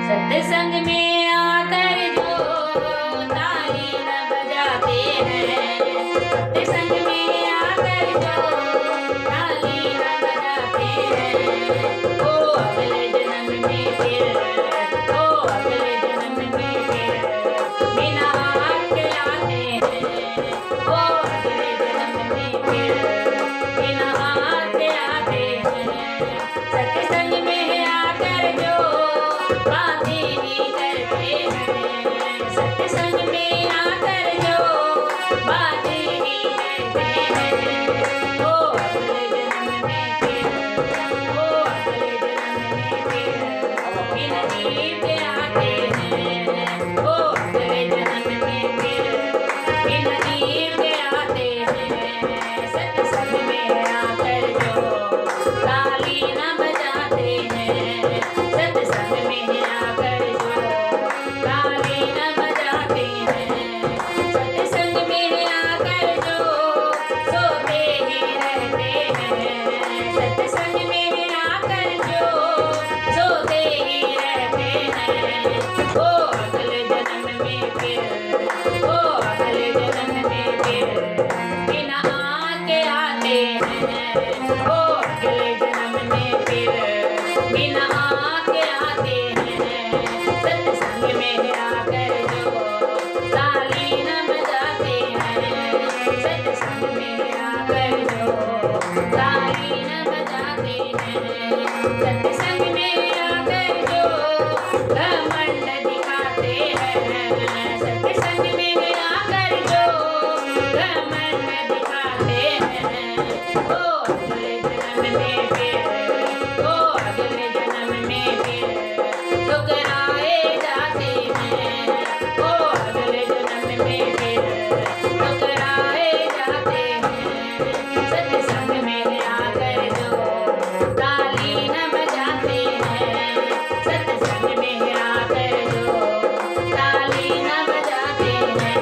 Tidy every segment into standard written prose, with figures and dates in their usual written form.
सत्संग में आकर जो ताली न बजाते हैं, सत्संग में आकर जो ताली न बजाते हैं, वो अगले जन्म में फिर, वो अगले जन्म में फिर बिना हाथ के आते हैं, वो अगले जन्म में फिर बिना हाथ के आते हैं। सत्संग में आकर जो बातें भी करते हैं, सत्संग में आकर जो बातें भी करते हैं, वो अगले जन्म में फिर, वो अगले जन्म में फिर बिन जीव के आते हैं, वो अगले जन्म में फिर बिन जीव के आते हैं। सत्संग में आकर जो ताली न बजाते हैं, सत्संग में आकर जो ताली न बजाते हैं, सत्संग में आकर जो सोते ही रहते हैं, सत्संग में आकर जो सोते ही रहते हैं, वो अगले जन्म में फिर, वो अगले जन्म में फिर बिना आके आते हैं, वो अगले जन्म में फिर बिना आके आते हैं। सत्संग में आकर जो ताली न बजाते हैं, सत्संग में आकर जो ताली न बजाते हैं, सत्संग में आकर जो घमंड दिखाते हैं, सत्संग में आकर जो घमंड दिखाते हैं, वो अगले जन्म में फिर, वो अगले जन्म में फिर ठुकराए जाते हैं, वो अगले जन्म में फिर ठुकराए जाते हैं। सत्संग में आकर जो ताली न बजाते हैं, सत्संग में आकर जो ताली न बजाते हैं,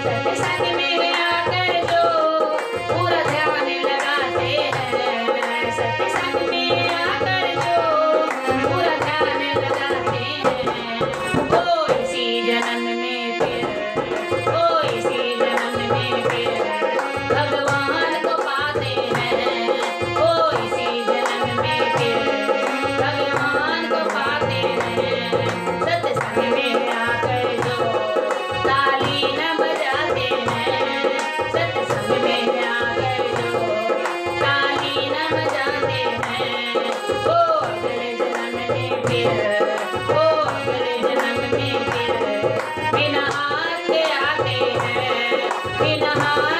सत्संग में आकर जो पूरा ध्यान लगाते हैं, सत्संग में आकर जो पूरा ध्यान लगाते हैं, वो इसी जन्म में फिर, वो इसी जन्म में फिर भगवान को पाते हैं, वो इसी जन्म में फिर भगवान को पाते हैं। सत्संग में आकर जो ताली न बजाते हैं, सत्संग में आकर जो ताली न बजाते हैं, वो अगले जन्म में फिर, वो अगले जन्म में फिर बिना हाथ के आते हैं, बिना हाथ